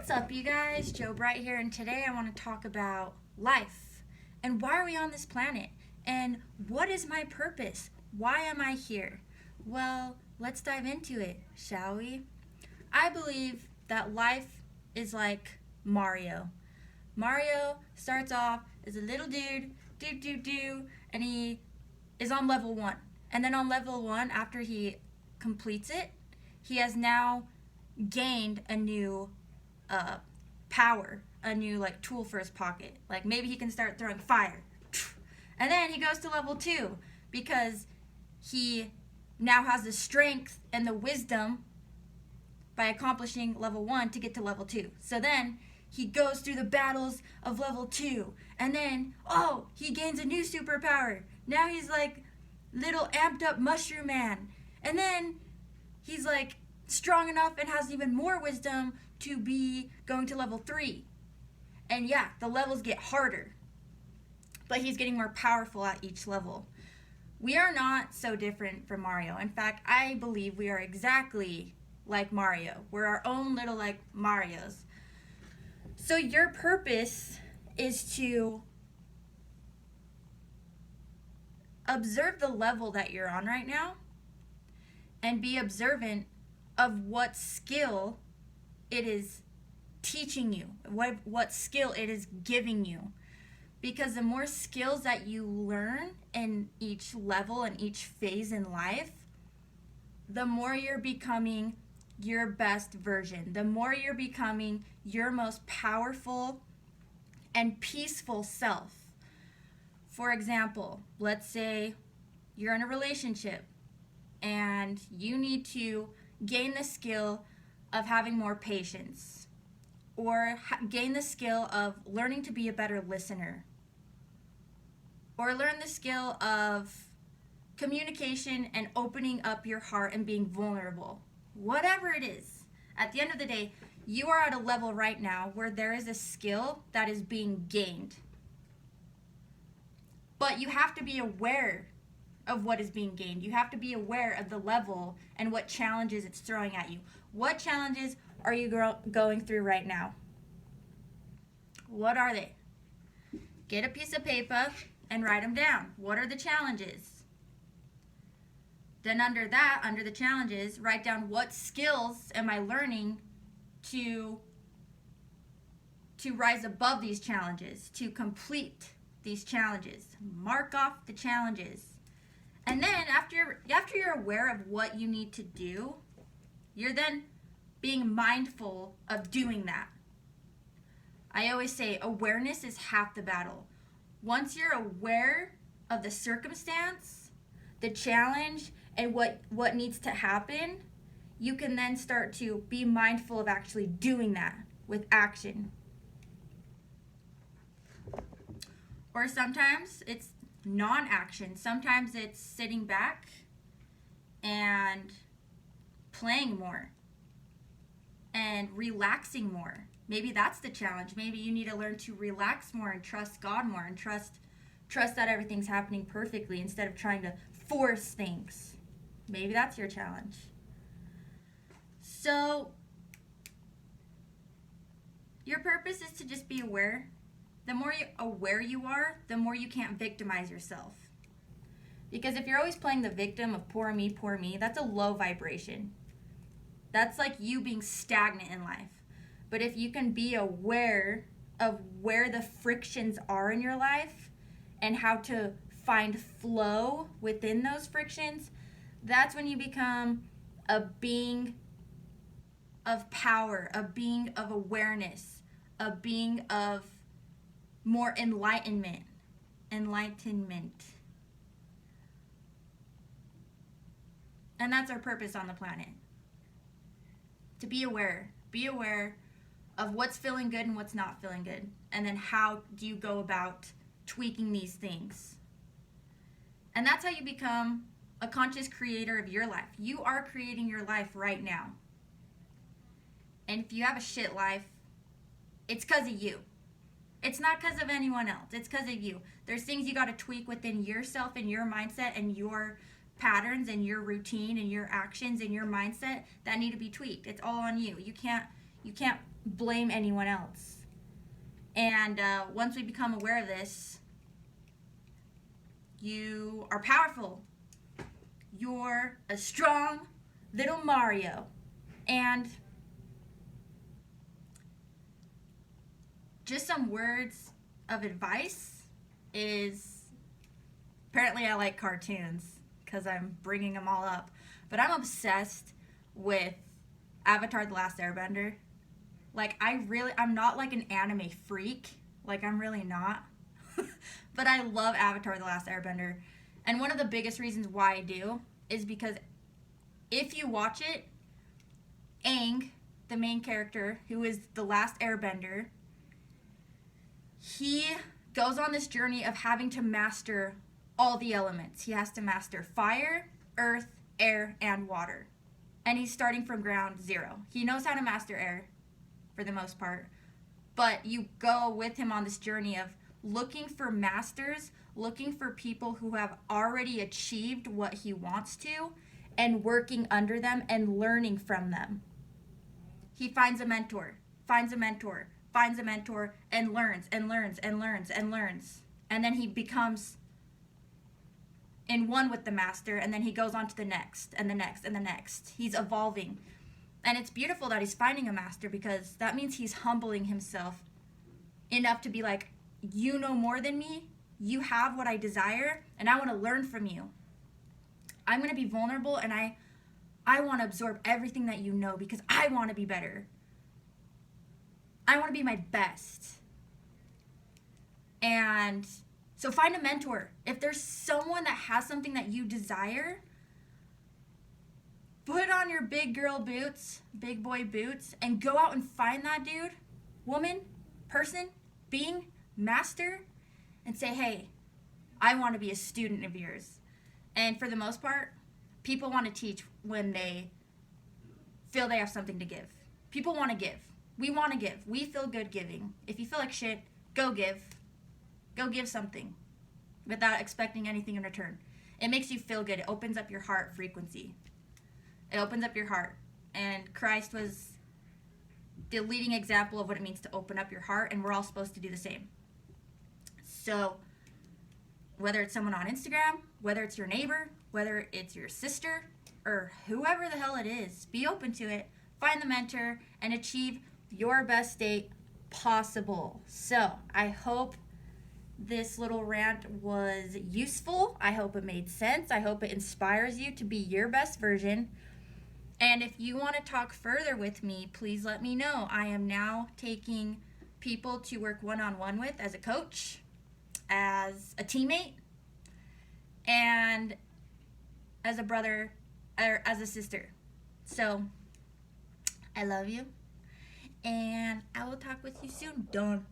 What's up, you guys? Joe Bright here, and today I want to talk about life and why are we on this planet and what is my purpose? Why am I here? Well, let's dive into it, shall we? I believe that life is like Mario. Mario starts off as a little dude, and he is on level 1. And then on level 1, after he completes it, he has now gained a new power, a new tool for his pocket. Like maybe he can start throwing fire. And then he goes to level 2 because he now has the strength and the wisdom by accomplishing level 1 to get to level 2. So then he goes through the battles of level 2 and then he gains a new superpower. Now he's like little amped up mushroom man. And then he's like strong enough and has even more wisdom to be going to level 3. And yeah, the levels get harder, but he's getting more powerful at each level. We are not so different from Mario. In fact, I believe we are exactly like Mario. We're our own little Marios. So your purpose is to observe the level that you're on right now and be observant of what skill it is teaching you, what skill it is giving you. Because the more skills that you learn in each level and each phase in life, the more you're becoming your best version, the more you're becoming your most powerful and peaceful self. For example, let's say you're in a relationship and you need to gain the skill of having more patience, or gain the skill of learning to be a better listener, or learn the skill of communication and opening up your heart and being vulnerable. Whatever it is, at the end of the day, you are at a level right now where there is a skill that is being gained. But you have to be aware of what is being gained. You have to be aware of the level and what challenges it's throwing at you. What challenges are you going through right now? What are they? Get a piece of paper and write them down. What are the challenges? Then under that, under the challenges, write down what skills am I learning to rise above these challenges, to complete these challenges. Mark off the challenges. And then after you're aware of what you need to do, you're then being mindful of doing that. I always say awareness is half the battle. Once you're aware of the circumstance, the challenge, and what needs to happen, you can then start to be mindful of actually doing that with action. Or sometimes it's non-action. Sometimes it's sitting back and playing more and relaxing more. Maybe that's the challenge. Maybe you need to learn to relax more and trust God more and trust that everything's happening perfectly instead of trying to force things. Maybe that's your challenge. So your purpose is to just be aware. The more aware you are, the more you can't victimize yourself. Because if you're always playing the victim of poor me, that's a low vibration. That's like you being stagnant in life. But if you can be aware of where the frictions are in your life and how to find flow within those frictions, that's when you become a being of power, a being of awareness, a being of more enlightenment. And that's our purpose on the planet. To be aware of what's feeling good and what's not feeling good. And then how do you go about tweaking these things? And that's how you become a conscious creator of your life. You are creating your life right now. And if you have a shit life, it's because of you. It's not because of anyone else. It's because of you. There's things you got to tweak within yourself and your mindset and your patterns and your routine and your actions and your mindset that need to be tweaked. It's all on you. You can't blame anyone else. And once we become aware of this, you are powerful. You're a strong little Mario. And just some words of advice is, apparently I like cartoons because I'm bringing them all up, but I'm obsessed with Avatar: The Last Airbender. Like, I'm not like an anime freak. Like, I'm really not. But I love Avatar: The Last Airbender. And one of the biggest reasons why I do is because if you watch it, Aang, the main character, who is the last airbender, he goes on this journey of having to master all the elements. He has to master fire, earth, air, and water. And he's starting from ground zero. He knows how to master air for the most part. But you go with him on this journey of looking for masters, looking for people who have already achieved what he wants to, and working under them and learning from them. He finds a mentor, finds a mentor, finds a mentor, and learns and learns and learns and learns. And then he becomes in one with the master, and then he goes on to the next and the next and the next. He's evolving. And it's beautiful that he's finding a master, because that means he's humbling himself enough to be like, you know more than me, you have what I desire, and I want to learn from you. I'm going to be vulnerable, and I want to absorb everything that you know, because I want to be better. I want to be my best. And so find a mentor. If there's someone that has something that you desire, put on your big girl boots, big boy boots, and go out and find that dude, woman, person, being, master, and say, hey, I want to be a student of yours. And for the most part, people want to teach when they feel they have something to give. People want to give. We want to give. We feel good giving. If you feel like shit, go give. Go give something without expecting anything in return. It makes you feel good. It opens up your heart frequency. It opens up your heart. And Christ was the leading example of what it means to open up your heart, and we're all supposed to do the same. So whether it's someone on Instagram, whether it's your neighbor, whether it's your sister, or whoever the hell it is, be open to it, find the mentor, and achieve your best state possible. So I hope this little rant was useful. I hope it made sense. I hope it inspires you to be your best version. And if you want to talk further with me, please let me know. I am now taking people to work one-on-one with as a coach, as a teammate, and as a brother, or as a sister. So I love you, and I will talk with you soon. Done.